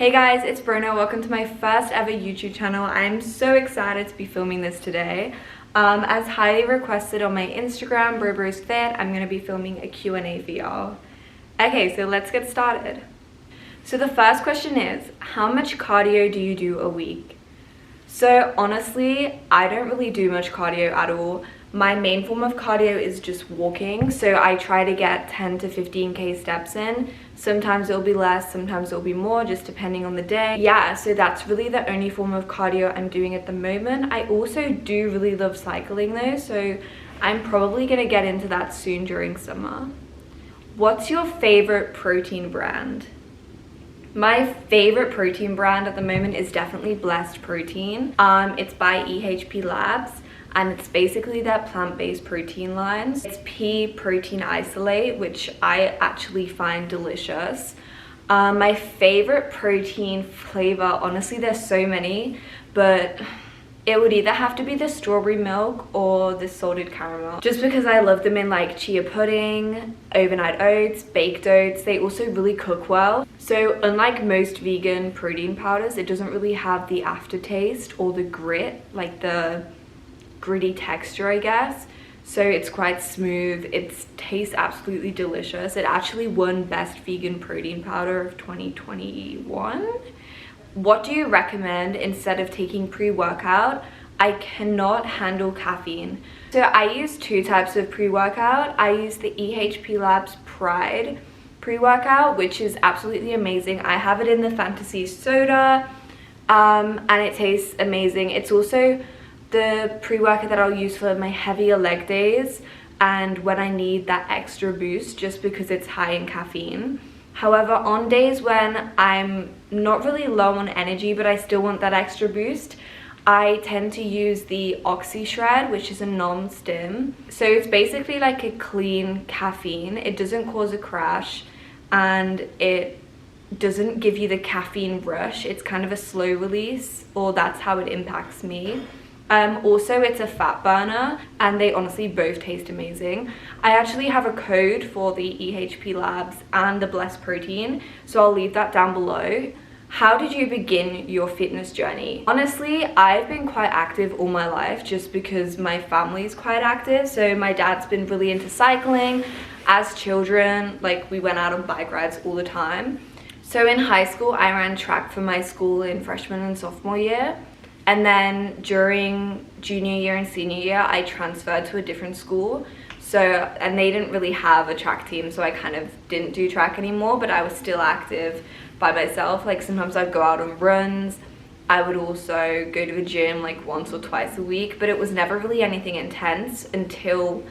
Hey guys, it's Bruna. Welcome to my first ever YouTube channel. I'm so excited to be filming this today. As highly requested on my Instagram, BroBrosFit, I'm going to be filming a Q&A for y'all. Okay, so let's get started. So the first question is, how much cardio do you do a week? So honestly, I don't really do much cardio at all. My main form of cardio is just walking, so I try to get 10 to 15k steps in. Sometimes it'll be less, sometimes it'll be more, just depending on the day. Yeah, so that's really the only form of cardio I'm doing at the moment. I also do really love cycling though, so I'm probably gonna get into that soon during summer. What's your favorite protein brand? My favorite protein brand at the moment is definitely Blessed Protein. It's by EHP Labs. And it's basically their plant-based protein lines. It's pea protein isolate, which I actually find delicious. My favorite protein flavor, honestly there's so many, but it would either have to be the strawberry milk or the salted caramel, just because I love them in like chia pudding, overnight oats, baked oats. They also really cook well. So unlike most vegan protein powders, it doesn't really have the aftertaste or the grit, like the gritty texture, I guess. So it's quite smooth. It tastes absolutely delicious. It actually won best vegan protein powder of 2021. What do you recommend instead of taking pre-workout? I cannot handle caffeine. So I use two types of pre-workout. I use the EHP Labs Pride pre-workout, which is absolutely amazing. I have it in the fantasy soda, and it tastes amazing. It's also the pre-workout that I'll use for my heavier leg days and when I need that extra boost, just because it's high in caffeine. However, on days when I'm not really low on energy but I still want that extra boost, I tend to use the Oxy Shred, which is a non-stim. So it's basically like a clean caffeine. It doesn't cause a crash and it doesn't give you the caffeine rush. It's kind of a slow release, or that's how it impacts me. Also, it's a fat burner, and they honestly both taste amazing. I actually have a code for the EHP Labs and the Blessed Protein, so I'll leave that down below. How did you begin your fitness journey? Honestly, I've been quite active all my life just because my family is quite active. So my dad's been really into cycling. As children, like, we went out on bike rides all the time. So in high school, I ran track for my school in freshman and sophomore year. And then during junior year and senior year, I transferred to a different school. And they didn't really have a track team, so I kind of didn't do track anymore, but I was still active by myself. Like, sometimes I'd go out on runs. I would also go to the gym like once or twice a week, but it was never really anything intense until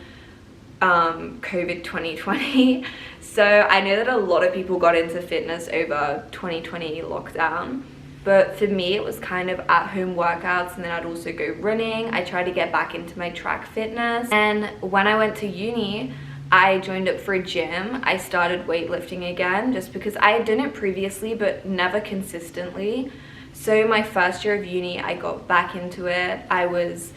COVID 2020. So I know that a lot of people got into fitness over 2020 lockdown. But for me, it was kind of at-home workouts, and then I'd also go running. I tried to get back into my track fitness. And when I went to uni, I joined up for a gym. I started weightlifting again just because I had done it previously, but never consistently. So my first year of uni, I got back into it. I was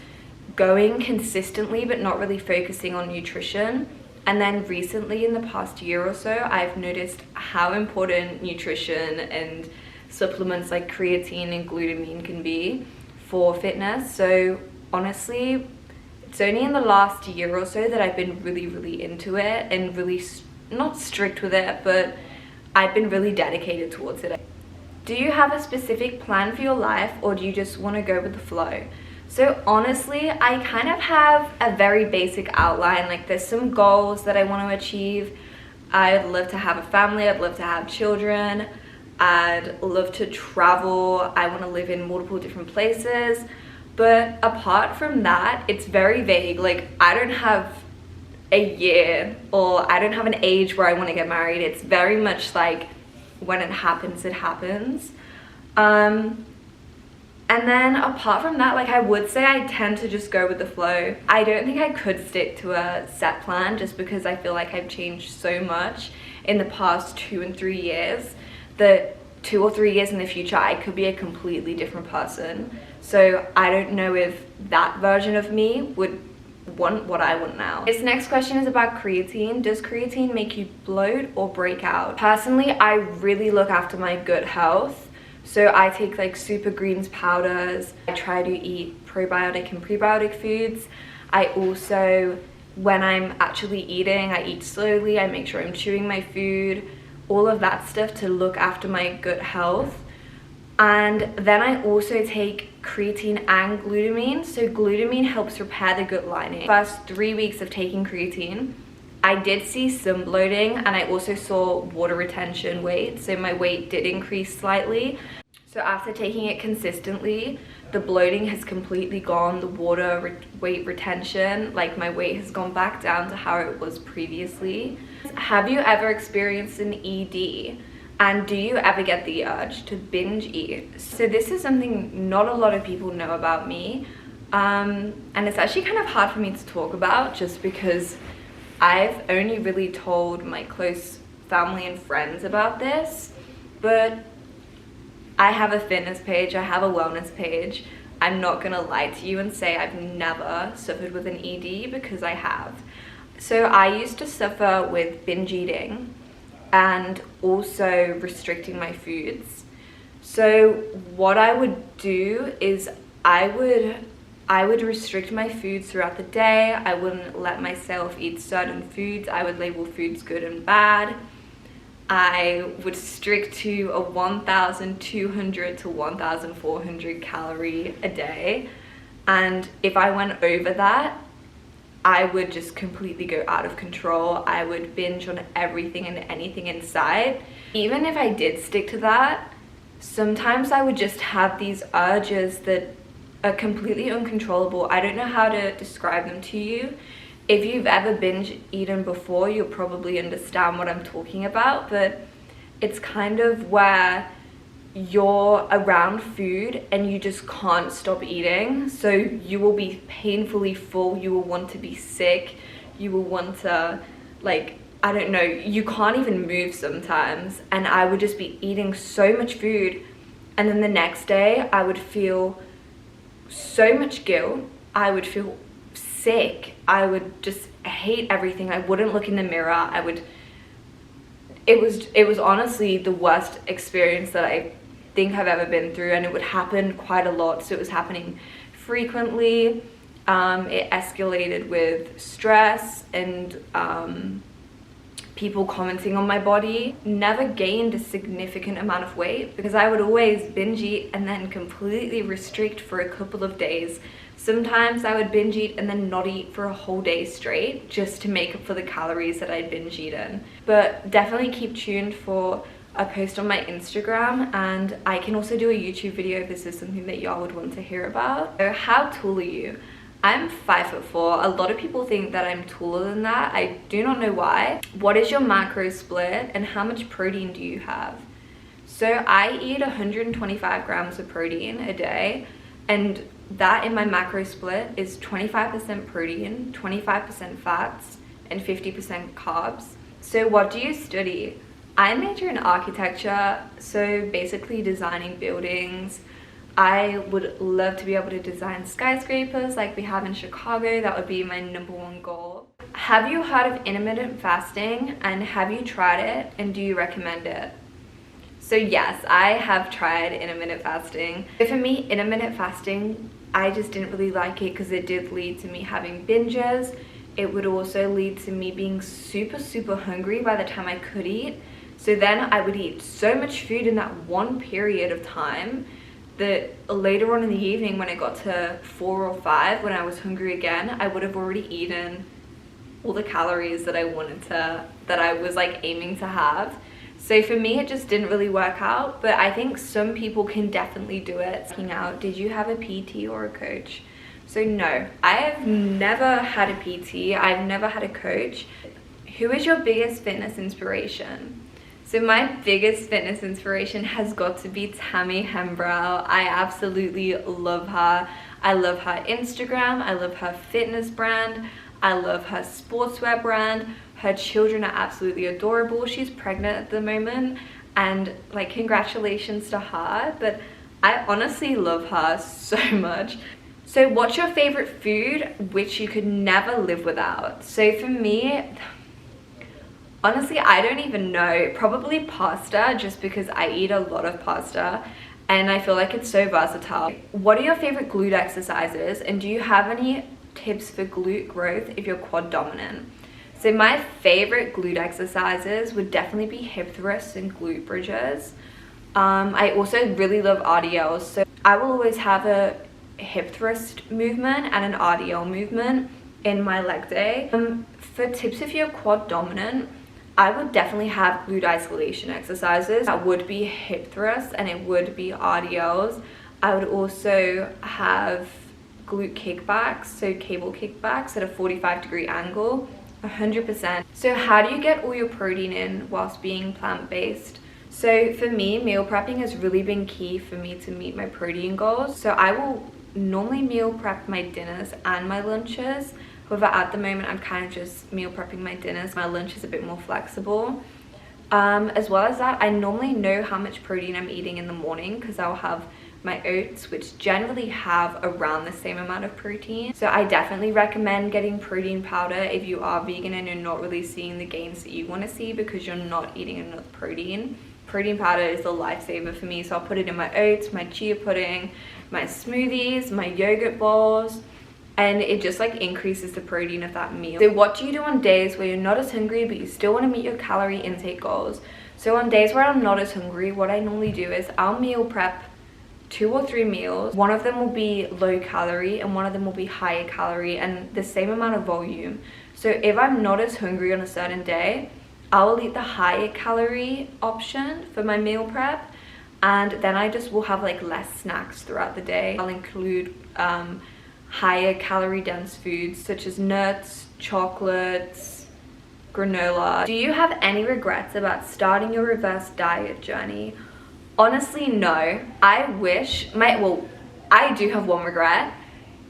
going consistently, but not really focusing on nutrition. And then recently, in the past year or so, I've noticed how important nutrition and supplements like creatine and glutamine can be for fitness. So honestly, it's only in the last year or so that I've been really into it and really not strict with it, but I've been really dedicated towards it. Do you have a specific plan for your life, or do you just want to go with the flow? So honestly, I kind of have a very basic outline. Like, there's some goals that I want to achieve. I'd love to have a family, I'd love to have children, I'd love to travel, I want to live in multiple different places. But apart from that, it's very vague. Like, I don't have a year, or I don't have an age where I want to get married. It's very much like, when it happens, it happens. And then apart from that, like, I would say I tend to just go with the flow. I don't think I could stick to a set plan, just because I feel like I've changed so much in the past 2 and 3 years that 2 or 3 years in the future, I could be a completely different person. So I don't know if that version of me would want what I want now. This next question is about creatine. Does creatine make you bloat or break out? Personally, I really look after my gut health. So I take like super greens powders. I try to eat probiotic and prebiotic foods. I also, when I'm actually eating, I eat slowly. I make sure I'm chewing my food, all of that stuff to look after my gut health. And then I also take creatine and glutamine. So glutamine helps repair the gut lining. First 3 weeks of taking creatine, I did see some bloating, and I also saw water retention weight. So my weight did increase slightly. So after taking it consistently, the bloating has completely gone. The weight retention, like my weight has gone back down to how it was previously. Have you ever experienced an ED? And do you ever get the urge to binge eat? So this is something not a lot of people know about me. And it's actually kind of hard for me to talk about just because I've only really told my close family and friends about this. But I have a fitness page, I have a wellness page. I'm not gonna lie to you and say I've never suffered with an ED, because I have. So I used to suffer with binge eating and also restricting my foods. So what I would do is I would restrict my foods throughout the day. I wouldn't let myself eat certain foods. I would label foods good and bad. I would stick to a 1,200 to 1,400 calorie a day. And if I went over that, I would just completely go out of control. I would binge on everything and anything in sight. Even if I did stick to that, sometimes I would just have these urges that are completely uncontrollable. I don't know how to describe them to you. If you've ever binge eaten before, you'll probably understand what I'm talking about, but it's kind of where you're around food and you just can't stop eating. So you will be painfully full, you will want to be sick, you will want to, like, I don't know, you can't even move sometimes. And I would just be eating so much food, and then the next day I would feel so much guilt, I would feel sick, I would just hate everything, I wouldn't look in the mirror, it was honestly the worst experience that I think I've ever been through, and it would happen quite a lot. So it was happening frequently. It escalated with stress and people commenting on my body. Never gained a significant amount of weight because I would always binge eat and then completely restrict for a couple of days. Sometimes I would binge eat and then not eat for a whole day straight just to make up for the calories that I'd binge eaten. But definitely keep tuned for a post on my Instagram, and I can also do a YouTube video if this is something that y'all would want to hear about. So how tall are you? I'm 5'4". A lot of people think that I'm taller than that. I do not know why. What is your macro split and how much protein do you have? So I eat 125 grams of protein a day, and that in my macro split is 25% protein, 25% fats, and 50% carbs. So what do you study? I major in architecture, so basically designing buildings. I would love to be able to design skyscrapers like we have in Chicago. That would be my #1 goal. Have you heard of intermittent fasting, and have you tried it, and do you recommend it? So yes, I have tried intermittent fasting. So for me, intermittent fasting, I just didn't really like it because it did lead to me having binges. It would also lead to me being super hungry by the time I could eat. So then I would eat so much food in that one period of time that later on in the evening when it got to 4 or 5, when I was hungry again, I would have already eaten all the calories that I wanted to, that I was like aiming to have. So for me, it just didn't really work out, but I think some people can definitely do it. Did you have a PT or a coach? So no, I have never had a PT. I've never had a coach. Who is your biggest fitness inspiration? So my biggest fitness inspiration has got to be Tammy Hembrow. I absolutely love her. I love her Instagram. I love her fitness brand. I love her sportswear brand. Her children are absolutely adorable. She's pregnant at the moment, and like congratulations to her, but I honestly love her so much. So what's your favorite food which you could never live without? So for me, honestly, I don't even know. Probably pasta, just because I eat a lot of pasta and I feel like it's so versatile. What are your favorite glute exercises, and do you have any tips for glute growth if you're quad dominant? So my favorite glute exercises would definitely be hip thrusts and glute bridges. I also really love RDLs, so I will always have a hip thrust movement and an RDL movement in my leg day. For tips if you're quad dominant, I would definitely have glute isolation exercises. That would be hip thrusts and it would be RDLs. I would also have glute kickbacks, so cable kickbacks at a 45-degree angle, 100%. So how do you get all your protein in whilst being plant-based? So for me, meal prepping has really been key for me to meet my protein goals. So I will normally meal prep my dinners and my lunches. However, at the moment, I'm kind of just meal prepping my dinners. My lunch is a bit more flexible. As well as that, I normally know how much protein I'm eating in the morning because I'll have my oats, which generally have around the same amount of protein. So I definitely recommend getting protein powder if you are vegan and you're not really seeing the gains that you want to see because you're not eating enough protein. Protein powder is a lifesaver for me, so I'll put it in my oats, my chia pudding, my smoothies, my yogurt bowls, and it just like increases the protein of that meal. So what do you do on days where you're not as hungry but you still want to meet your calorie intake goals? So on days where I'm not as hungry, what I normally do is I'll meal prep 2 or 3 meals. One of them will be low calorie and one of them will be higher calorie and the same amount of volume. So if I'm not as hungry on a certain day, I will eat the higher calorie option for my meal prep, and then I just will have like less snacks throughout the day. I'll include higher calorie dense foods such as nuts, chocolates, granola. Do you have any regrets about starting your reverse diet journey? Honestly, no. I do have one regret,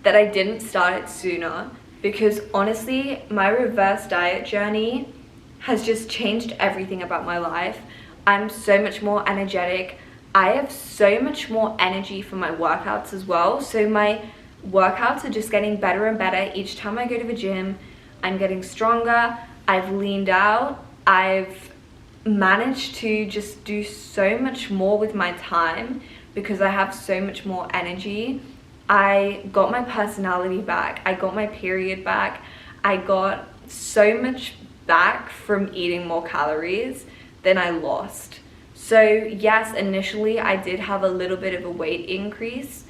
that I didn't start it sooner, because honestly, my reverse diet journey has just changed everything about my life. I'm so much more energetic. I have so much more energy for my workouts as well. So my workouts are just getting better and better. Each time I go to the gym, I'm getting stronger. I've leaned out. I've managed to just do so much more with my time because I have so much more energy. I got my personality back. I got my period back. I got so much back from eating more calories than I lost. So yes, initially I did have a little bit of a weight increase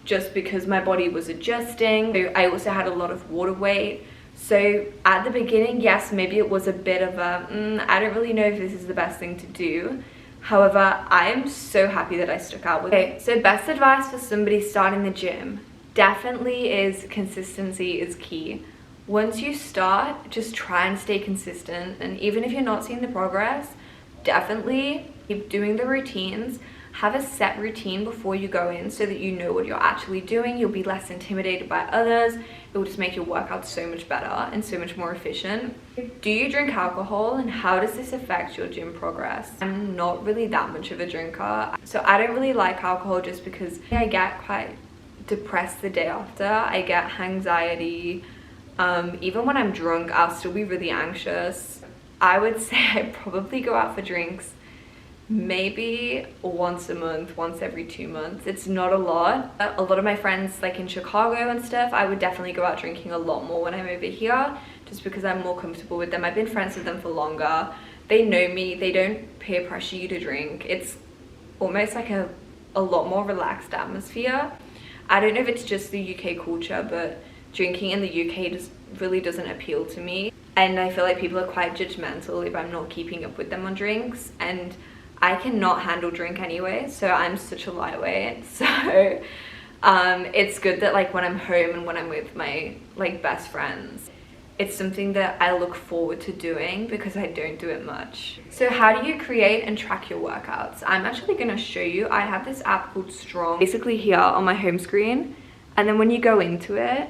just because my body was adjusting. I also had a lot of water weight. So at the beginning, yes, maybe it was a bit of a, I don't really know if this is the best thing to do. However, I am so happy that I stuck out with it. Okay, so best advice for somebody starting the gym definitely is consistency is key. Once you start, just try and stay consistent, and even if you're not seeing the progress, definitely keep doing the routines. Have a set routine before you go in so that you know what you're actually doing. You'll be less intimidated by others. It will just make your workout so much better and so much more efficient. Do you drink alcohol, and how does this affect your gym progress? I'm not really that much of a drinker, so I don't really like alcohol just because I get quite depressed the day after. I get anxiety. Even when I'm drunk, I'll still be really anxious. I would say I probably go out for drinks maybe once a month, once every 2 months. It's not a lot. A lot of my friends like in Chicago and stuff, I would definitely go out drinking a lot more when I'm over here just because I'm more comfortable with them. I've been friends with them for longer. They know me. They don't peer pressure you to drink. It's almost like a lot more relaxed atmosphere. I don't know if it's just the UK culture, but drinking in the UK just really doesn't appeal to me. And I feel like people are quite judgmental if I'm not keeping up with them on drinks. And I cannot handle drink anyway, so I'm such a lightweight. So it's good that like when I'm home and when I'm with my like best friends, it's something that I look forward to doing because I don't do it much. So how do you create and track your workouts? I'm actually going to show you. I have this app called Strong, basically here on my home screen, and then when you go into it,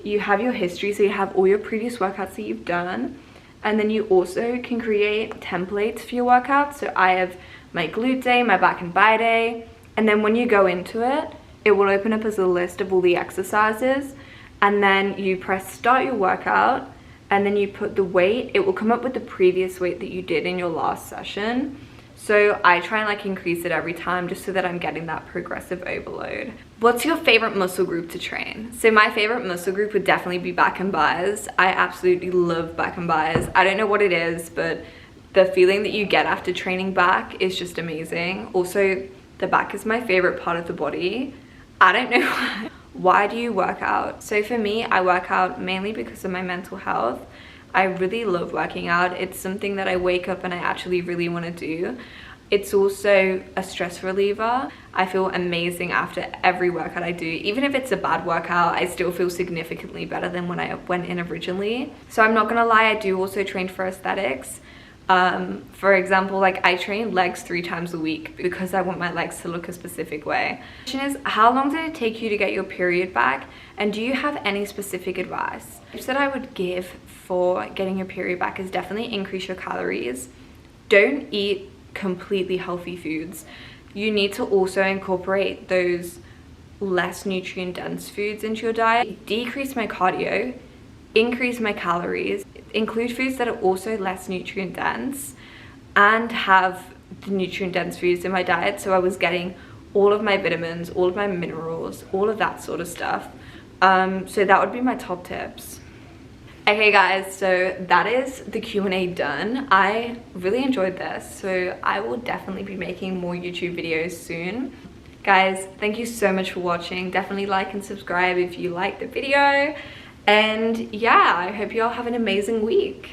you have your history, so you have all your previous workouts that you've done, and then you also can create templates for your workouts. So I have my glute day, my back and bi day, and then when you go into it, it will open up as a list of all the exercises, and then you press start your workout, and then you put the weight. It will come up with the previous weight that you did in your last session. So I try and like increase it every time just so that I'm getting that progressive overload. What's your favorite muscle group to train? So my favorite muscle group would definitely be back and bis. I absolutely love back and bis. I don't know what it is, but the feeling that you get after training back is just amazing. Also, the back is my favorite part of the body. I don't know why. Why do you work out? So for me, I work out mainly because of my mental health. I really love working out. It's something that I wake up and I actually really want to do. It's also a stress reliever. I feel amazing after every workout I do. Even if it's a bad workout, I still feel significantly better than when I went in originally. So I'm not gonna lie, I do also train for aesthetics. For example, like I train legs 3 times a week because I want my legs to look a specific way. The question is, how long did it take you to get your period back? And do you have any specific advice? Tips that I would give for getting your period back is definitely increase your calories. Don't eat completely healthy foods. You need to also incorporate those less nutrient dense foods into your diet. Decrease my cardio, increase my calories, include foods that are also less nutrient dense, and have the nutrient dense foods in my diet, so I was getting all of my vitamins, all of my minerals, all of that sort of stuff. So that would be my top tips. Okay guys, so that is the Q&A done. I really enjoyed this, so I will definitely be making more YouTube videos soon. Guys, thank you so much for watching. Definitely like and subscribe if you liked the video. And yeah, I hope you all have an amazing week.